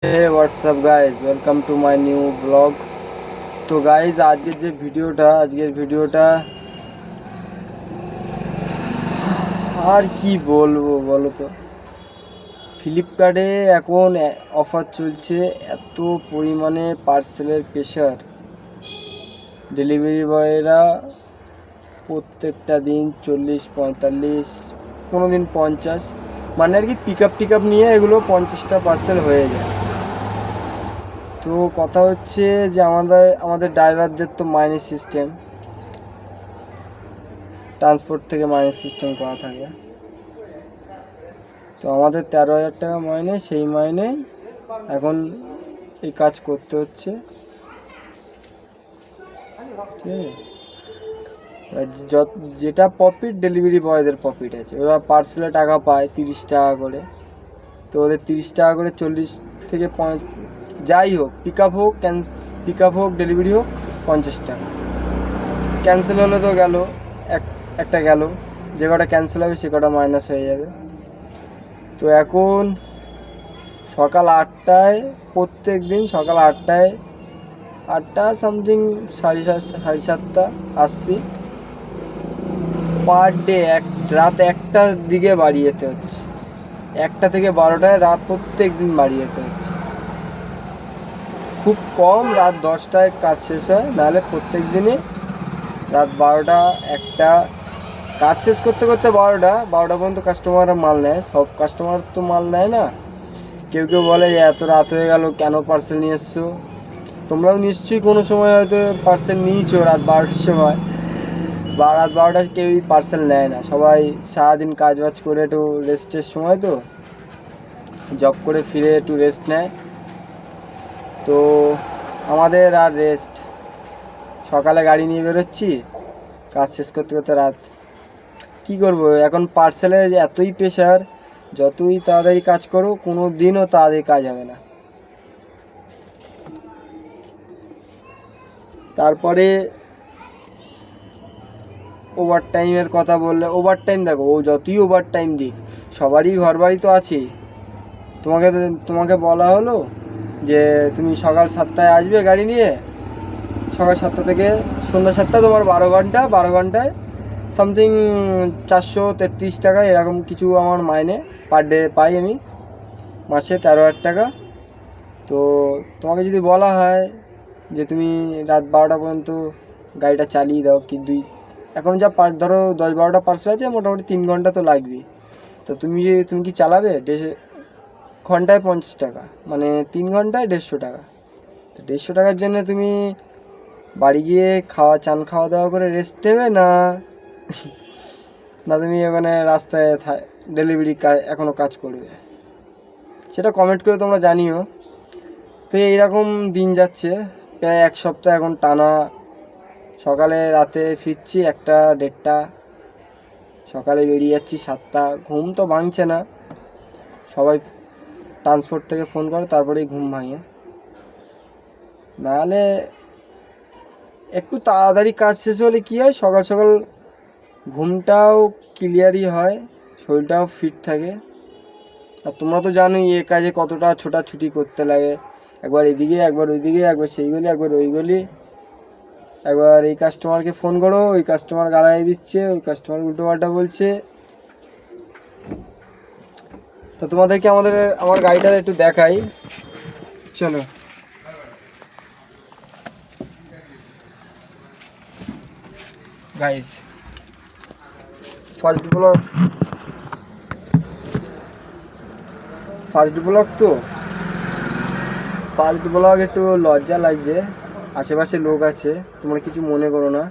Hey what's up guys, welcome to my new blog. तो guys आजকের ভিডিওটা আর কি বলবো বলো তো। ফ্লিপকার্টে এখন অফার চলছে, এত পরিমাণে পার্সেলের প্রেশার। ডেলিভারি বয়রা প্রত্যেকটা দিন 40-45, কোনো দিন 50, মানে আর কি পিক আপ নিয়ে এগুলো 50টা পার্সেল হয়ে যায়। তো কথা হচ্ছে যে আমাদের ড্রাইভারদের তো মাইনে সিস্টেম, ট্রান্সপোর্ট থেকে মাইনে সিস্টেম করা থাকে। তো আমাদের 13,000 টাকা মাইনে, সেই মাইনে এখন এই কাজ করতে হচ্ছে, ঠিক আছে। যেটা প্রফিট ডেলিভারি বয়দের প্রফিট আছে, ওরা পার্সেলে টাকা পায় 30 টাকা করে। তো ওদের 30 টাকা করে 40 থেকে 5, যাই হোক, পিক আপ হোক ডেলিভারি হোক 50 টাকা। ক্যান্সেল হলে তো গেল, একটা গেল, যে কটা ক্যান্সেল হবে সে কটা মাইনাস হয়ে যাবে। তো এখন সকাল 8টায়, প্রত্যেক দিন সকাল 8টা সামথিং, 7:30 আসছি। পার ডে রাত 1টার দিকে বাড়ি যেতে হচ্ছে, 1টা থেকে 12টায় রাত প্রত্যেক দিন বাড়ি যেতে হচ্ছে। খুব কম রাত 10টায় কাজ শেষ হয়, নাহলে প্রত্যেক দিনই রাত 12টা 1টা কাজ শেষ করতে করতে 12টা পর্যন্ত কাস্টমাররা মাল নেয়। সব কাস্টমার তো মাল নেয় না, কেউ বলে যে এত রাত হয়ে গেল কেন পার্সেল নিয়ে এসছো। তোমরাও নিশ্চয়ই কোনো সময় হয়তো পার্সেল নিয়েছো রাত 12টার সময়, বা রাত 12টায় কেউই পার্সেল নেয় না। সবাই সারাদিন কাজ বাজ করে একটু রেস্টের সময়, তো জব করে ফিরে একটু রেস্ট নেয়। তো আমাদের আর রেস্ট, সকালে গাড়ি নিয়ে বেরোচ্ছি, কাজ শেষ করতে করতে রাত। কী করবো এখন, পার্সেলের এতই প্রেশার, যতই তাড়াতাড়ি কাজ করো কোনো দিনও তাড়াতাড়ি কাজ হবে না। তারপরে ওভার টাইমের কথা বললে, ওভার টাইম দেখো, ও যতই ওভার টাইম দিক, সবারই ঘর বাড়ি তো আছে। তোমাকে বলা হলো যে তুমি সকাল 7টায় আসবে গাড়ি নিয়ে, সকাল 7টা থেকে সন্ধ্যা 7টা, তোমার 12 ঘন্টায় সামথিং 433 টাকা এরকম কিছু আমার মাইনে পার ডে পাই আমি, মাসে 13,000 টাকা। তো তোমাকে যদি বলা হয় যে তুমি রাত 12টা পর্যন্ত গাড়িটা চালিয়ে দাও, কি এখন যা ধরো 10-12টা পার্সেল আছে, মোটামুটি 3 ঘন্টা তো লাগবে। তো তুমি কি চালাবে? ঘন্টায় 50 টাকা, মানে 3 ঘন্টায় 150 টাকা। তো 150 টাকার জন্য তুমি বাড়ি গিয়ে চান খাওয়া দাওয়া করে রেস্ট নেবে, না তুমি ওখানে রাস্তায় ডেলিভারি এখনও কাজ করবে? সেটা কমেন্ট করে তোমরা জানিও। তো এইরকম দিন যাচ্ছে প্রায় 1 সপ্তাহ এখন টানা। সকালে রাতে ফিরছি 1টা 1:30, সকালে বেরিয়ে যাচ্ছি 7টা। ঘুম তো ভাঙছে না, সবাই ট্রান্সপোর্ট থেকে ফোন করে তারপরেই ঘুম ভাঙে। নাহলে একটু তাড়াতাড়ি কাজ শেষ হলে কী হয়, সকাল সকাল ঘুমটাও ক্লিয়ারই হয়, শরীরটাও ফিট থাকে। আর তোমরা তো জানোই এ কাজে কতটা ছোটাছুটি করতে লাগে, একবার এদিকে একবার ওইদিকে, একবার সেই গলি একবার ওই গলি, একবার এই কাস্টমারকে ফোন করো, ওই কাস্টমার গালাগালি দিচ্ছে, ওই কাস্টমার উল্টোপাল্টা বলছে। তো তোমাদেরকে আমার গাড়িটা একটু দেখাই, চলো। গাইস, ফার্স্ট ব্লগ একটু লজ্জা লাগছে, আশেপাশে লোক আছে, তোমরা কিছু মনে করো না।